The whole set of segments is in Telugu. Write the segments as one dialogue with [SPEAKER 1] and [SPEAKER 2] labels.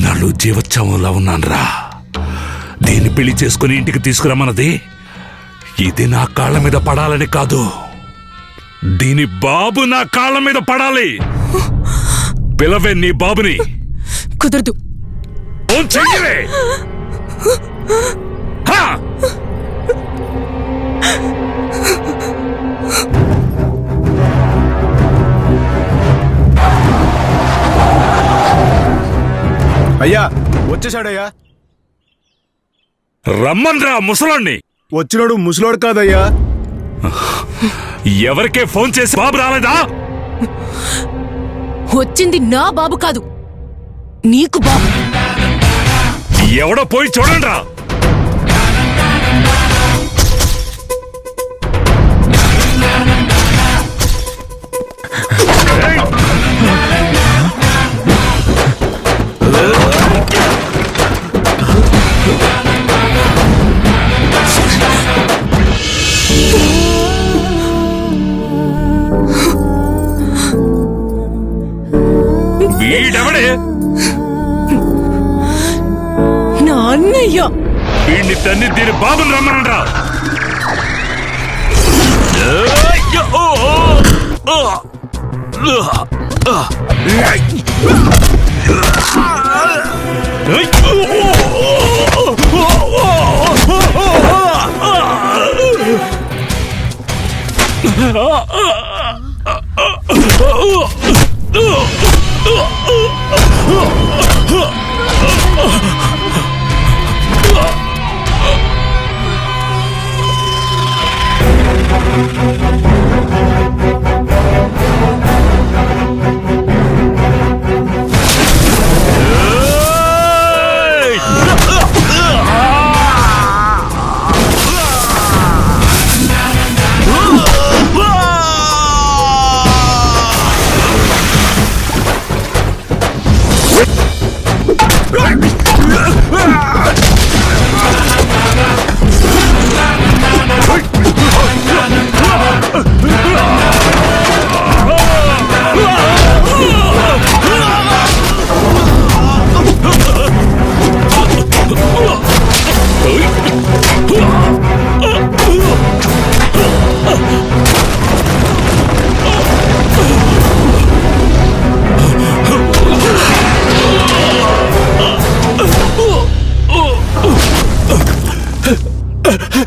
[SPEAKER 1] ఇన్నాళ్ళు జీవోత్సవంలా ఉన్నాన్రా. దీన్ని పెళ్లి చేసుకుని ఇంటికి తీసుకురమ్మన్నది ఇది నా కాళ్ళ మీద పడాలని కాదు, దీని బాబు నా కాళ్ళ మీద పడాలి. పిలవే నీ బాబుని.
[SPEAKER 2] కుదరదు.
[SPEAKER 1] చెయ్యవే.
[SPEAKER 3] అయ్యా వచ్చేసాడయ్యా.
[SPEAKER 1] రమ్మన్రా ముసలాన్ని.
[SPEAKER 3] వచ్చినాడు ముసలోడు కాదయ్యా.
[SPEAKER 1] ఎవరికే ఫోన్ చేసి బాబు రాలేదా?
[SPEAKER 2] వచ్చింది నా బాబు కాదు, నీకు బాబు.
[SPEAKER 1] ఎవడో పోయి చూడండిరా. వీడెవడే?
[SPEAKER 2] నా అన్నయ్య.
[SPEAKER 1] వీడిని తన్ని దీని బాబుని రమ్మనండ్రా.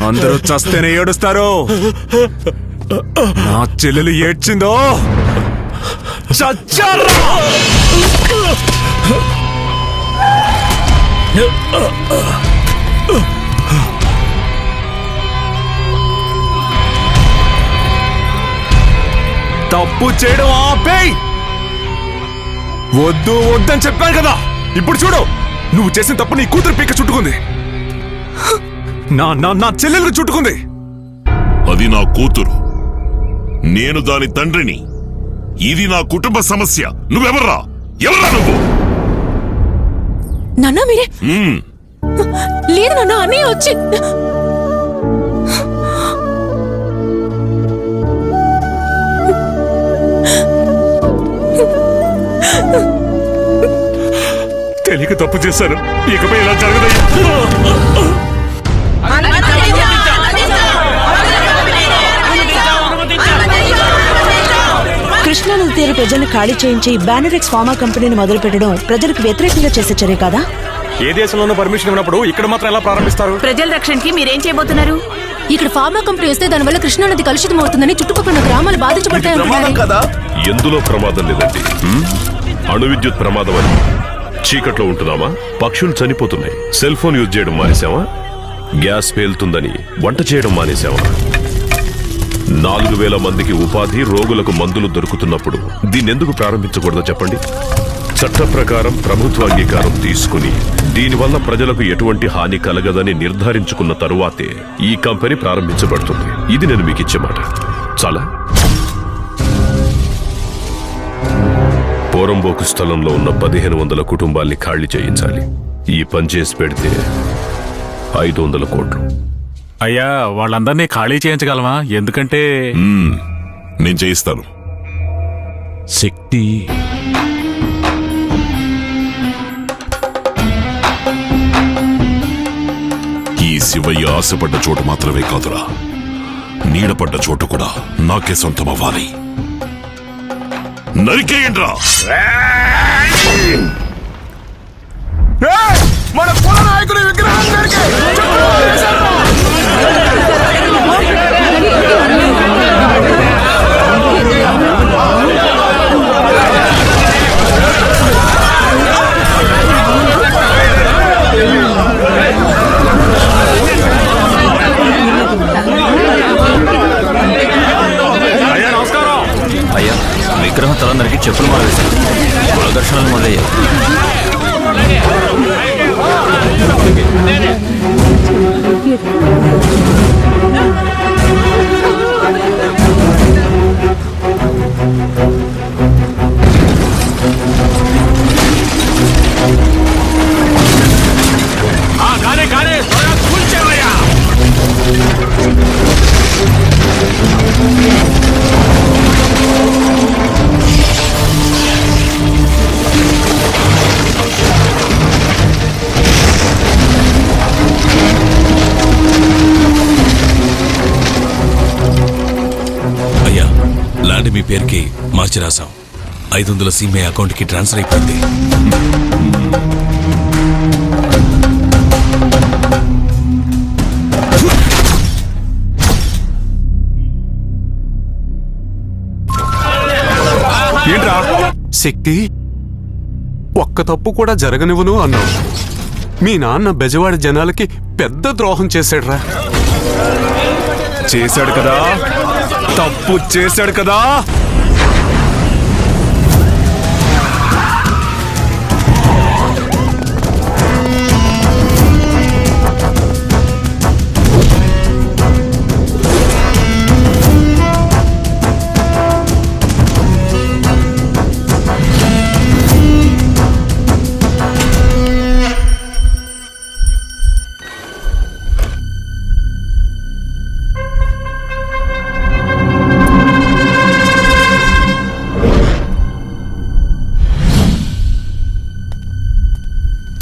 [SPEAKER 3] అందరూ చస్తేనే ఏడుస్తారు. నా చెల్లెలు ఏడ్చిందో చచ్చారా. తప్పు చేయడం ఆపేయ్. వద్దు వద్దని చెప్పాను కదా. ఇప్పుడు చూడు, నువ్వు చేసిన తప్పు నీ కూతురు పీక చుట్టుకుంది. నా చెల్లెలకు చుట్టుకుంది.
[SPEAKER 4] అది నా కూతురు, నేను దాని తండ్రిని. ఇది నా కుటుంబ సమస్య. నువ్వెవర్రా? ఎవరా నువ్వు?
[SPEAKER 2] నాన్న మీరే. లేదు నాన్న, అన్నయ్య వచ్చి.
[SPEAKER 1] తెలియక తప్పు చేశాను, ఇకపై ఇలా జరగదయ్యా.
[SPEAKER 5] కృష్ణానది తీర ప్రజలను ఖాళీ చేయించి బ్యానరెక్స్ ఫార్మా కంపెనీని మొదలు పెట్టడం ప్రజలకు వ్యతిరేకంగా చేసే చర్య కాదా?
[SPEAKER 3] ఏ దేశంలోనూ పర్మిషన్ ఉన్నప్పుడు ఇక్కడ మాత్రం ఎలా ప్రారంభిస్తారు?
[SPEAKER 6] ప్రజల రక్షణకి మీరేం చేయబోతున్నారు?
[SPEAKER 2] ఇక్కడ ఫార్మా కంపెనీ వస్తే దానివల్ల కృష్ణానది కలుషితం అవుతుందని చుట్టుపక్కల గ్రామాలు బాధించబడతాయి.
[SPEAKER 7] ఎందులో ప్రమాదం లేదండి. అణు విద్యుత్ ప్రమాదం అని చీకట్లో ఉంటున్నామా? పక్షులు చనిపోతున్నాయి. సెల్ ఫోన్ యూజ్ చేయడం మానేశామా? గ్యాస్ పేలుతుందని వంట చేయడం మానేశామా? 4000 మందికి ఉపాధి, రోగులకు మందులు దొరుకుతున్నప్పుడు దీన్నెందుకు ప్రారంభించకూడదో చెప్పండి. చట్ట ప్రకారం ప్రభుత్వ అంగీకారం తీసుకుని దీనివల్ల ప్రజలకు ఎటువంటి హాని కలగదని నిర్ధారించుకున్న తరువాతే ఈ కంపెనీ ప్రారంభించబడుతుంది. ఇది నేను మీకు ఇచ్చే మాట. చాలా పోరంబోకు స్థలంలో ఉన్న 1500 కుటుంబాల్ని ఖాళీ చేయించాలి. ఈ పని చేసి పెడితే 500 కోట్లు.
[SPEAKER 8] అయ్యా, వాళ్ళందరినీ ఖాళీ చేయించగలమా? ఎందుకంటే
[SPEAKER 4] నేను చేయిస్తాను.
[SPEAKER 1] శక్తి
[SPEAKER 4] ఆశపడ్డ చోటు మాత్రమే కాదురా, నీడపడ్డ చోటు కూడా నాకే సొంతం అవ్వాలి. నరికేయండ్రా!
[SPEAKER 3] మన కుల నాయకుడి విగ్రహం
[SPEAKER 8] అయ్యా నమస్కారం. అయ్యా విగ్రహం తలందరికి చెప్పులు మాల వేశారు. కులదర్శనాలు మొదలయ్యాయి. కానీ కూల్చేవయ్యా.
[SPEAKER 9] అయ్యా, ల్యాండ్ మీ పేరుకి మార్చి రాసాం. 500 సీమే అకౌంట్కి ట్రాన్స్ఫర్ అయిపోయింది.
[SPEAKER 3] ఏంట్రా శక్తి, ఒక్క తప్పు కూడా జరగనివ్వను అన్నావు. మీ నాన్న బెజవాడ జనాలకి పెద్ద ద్రోహం చేశాడురా. చేశాడు కదా, తప్పు చేశాడు కదా.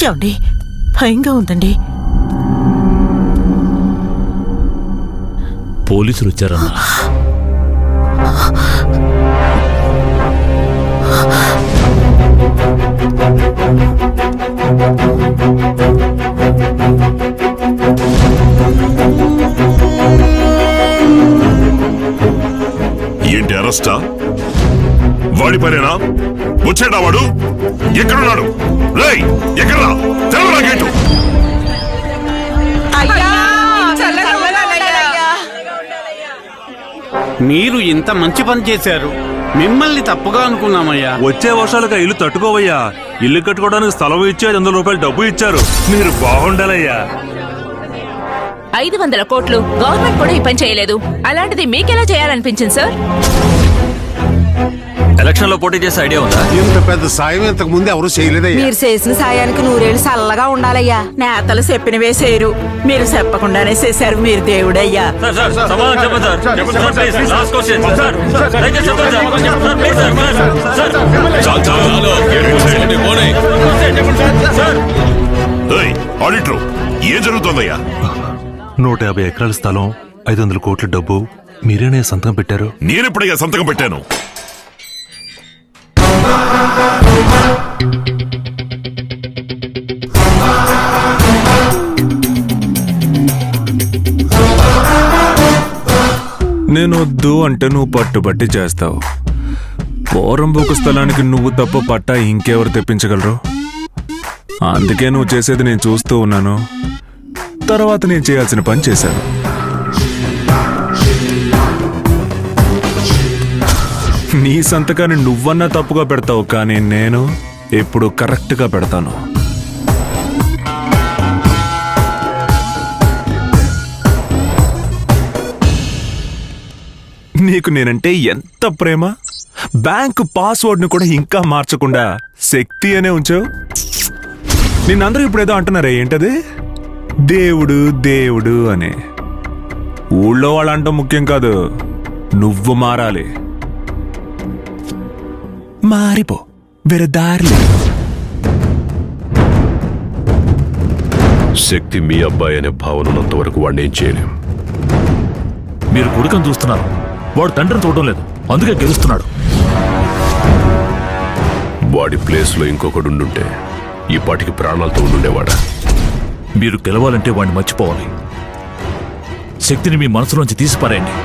[SPEAKER 6] ఏమండి, భయంగా ఉందండి.
[SPEAKER 9] పోలీసులు వచ్చారన్నా.
[SPEAKER 4] ఏంటి అరెస్టా? వాడి పనేనా? వచ్చాడా వాడు? ఎక్కడున్నాడు? రేయ్, ఎక్కడ్రా? తెరవరా గేటు.
[SPEAKER 10] మీరు ఇంత మంచి పని చేశారు. మిమ్మల్ని తప్పుగా అనుకున్నామయ్యా.
[SPEAKER 8] వచ్చే వర్షాలుగా ఇల్లు తట్టుకోవయ్యా. ఇల్లు కట్టుకోవడానికి స్థలం ఇచ్చి 500 రూపాయలు డబ్బు ఇచ్చారు. మీరు బాగుండాలయ్యా.
[SPEAKER 6] 500 కోట్లు గవర్నమెంట్ కూడా ఈ పని చేయలేదు. అలాంటిది మీకెలా చేయాలనిపించింది సార్?
[SPEAKER 8] ఎలక్షన్ లో పోటీ చేసే ఐడియా ఉందా?
[SPEAKER 10] ఇంత పెద్ద సాయం ఇంతకు ముందు ఎవరు చేయలేదయ్యా.
[SPEAKER 5] మీరు చేసిన సాయానికి 100 ఏళ్ళు చల్లగా ఉండాలయ్యా.
[SPEAKER 6] నేతలు చెప్పినవే చేయరు, మీరు చెప్పకుండానే చేశారు. మీరు దేవుడయ్యా.
[SPEAKER 4] రేయ్, ఆడిటర్, ఏం జరుగుతోందయ్యా?
[SPEAKER 3] 150 ఎకరాల స్థలం, 500 కోట్ల డబ్బు మీరేనే సంతకం పెట్టారు.
[SPEAKER 4] నేనెప్పుడయ్యా సంతకం పెట్టాను?
[SPEAKER 8] నేనొద్దు అంటే నువ్వు పట్టుబట్టి చేస్తావు. పోరంబోకు స్థలానికి నువ్వు తప్ప పట్టా ఇంకెవరు తెప్పించగలరు? అందుకే నువ్వు చేసేది నేను చూస్తూ ఉన్నాను. తర్వాత నేను చేయాల్సిన పని చేశాను. నీ సంతకాన్ని నువ్వన్నా తప్పుగా పెడతావు, కానీ నేను ఎప్పుడు కరెక్ట్గా పెడతాను. నీకు నేనంటే ఎంత ప్రేమ! బ్యాంకు పాస్వర్డ్ ను కూడా ఇంకా మార్చకుండా శక్తి అనే ఉంచావు. నిన్నందరూ ఇప్పుడేదో అంటున్నారే, ఏంటది? దేవుడు దేవుడు అని. ఊళ్ళో వాళ్ళు అంటాం ముఖ్యం కాదు, నువ్వు మారాలి. మారిపో, వేరే దారి.
[SPEAKER 7] శక్తి మీ అబ్బాయి అనే భావన ఉన్నంత వరకు వాడిని ఏం చేయలేం.
[SPEAKER 9] మీరు కొడుకని చూస్తున్నారు, వాడు తండ్రిని చూడడం లేదు, అందుకే గెలుస్తున్నాడు.
[SPEAKER 7] వాడి ప్లేస్లో ఇంకొకడు ఉండుంటే ఈ పాటికి ప్రాణాలతో ఉండుండేవాడా?
[SPEAKER 9] మీరు గెలవాలంటే వాడిని మర్చిపోవాలి. శక్తిని మీ మనసులోంచి తీసిపారేయండి.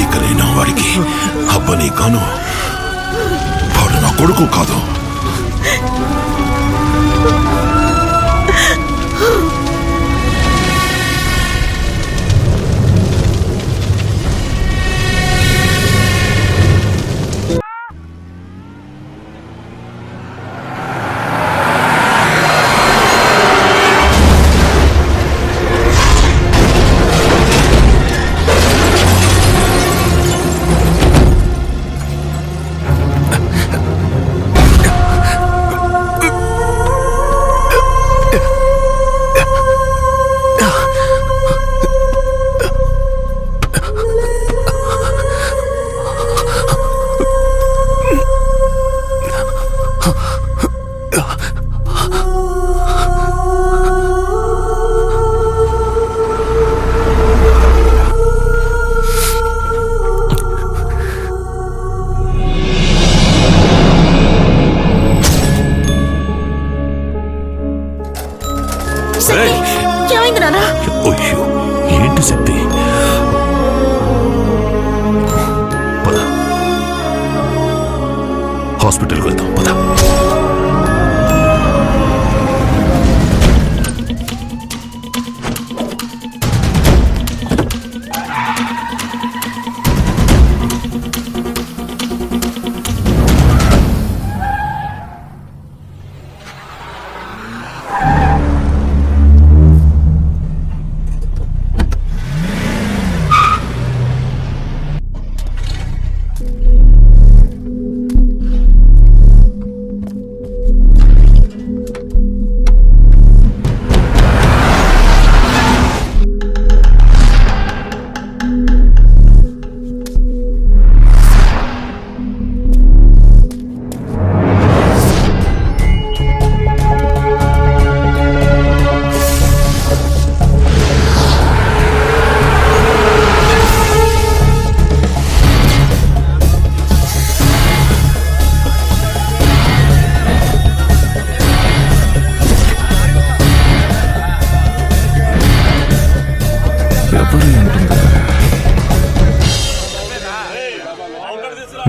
[SPEAKER 4] ఇక నేను వాడికి అబ్బని కాను, వాడు నా కొడుకు కాదు.
[SPEAKER 2] ఏమైంది నాన్న?
[SPEAKER 9] అయ్యో, ఏంటి శక్తి? పద, హాస్పిటల్కి వెళ్దాం. పద.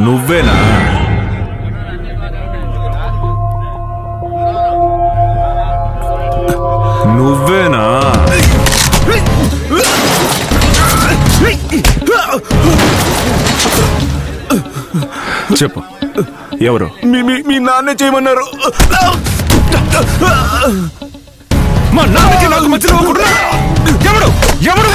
[SPEAKER 8] నువ్వేనా? నువ్వేనా? చెప్పు, ఎవరు?
[SPEAKER 3] మీ నాన్నే చేయమన్నారు.
[SPEAKER 8] మా నాన్నకి నాకు మధ్యలో ఒకడు. ఎవడు? ఎవడు?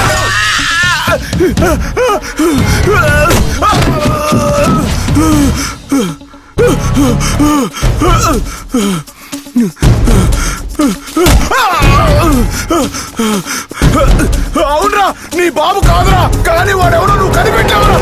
[SPEAKER 3] అవునరా, నీ బాబు కాదురా, కానీ వాడెవడో నువ్వు కనిపెట్టావురా.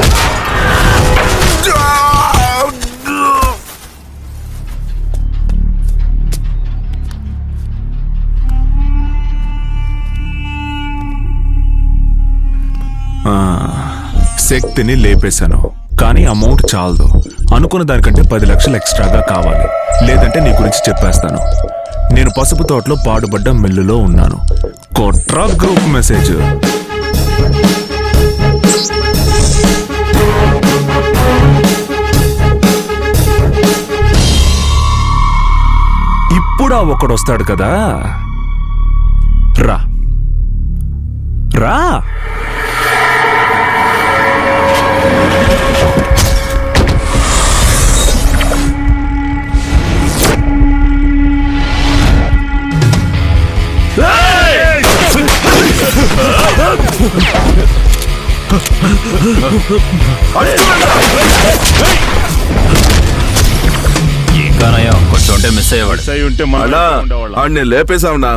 [SPEAKER 8] శక్తిని లేపేశాను, కానీ అమౌంట్ చాలదు. అనుకున్న దానికంటే 10 లక్షలు ఎక్స్ట్రాగా కావాలి, లేదంటే నీ గురించి చెప్పేస్తాను. నేను పసుపు తోటలో పాడుబడ్డ మిల్లులో ఉన్నాను. కొట్రా గ్రూప్ మెసేజ్. ఇప్పుడు ఒకడు వస్తాడు కదా, రా. రా.
[SPEAKER 9] ఇంకానయ్యా కొంచెం ఉంటే మిస్ అయ్యేవాడు.
[SPEAKER 11] అలా ఆడిని లేపేశావునా?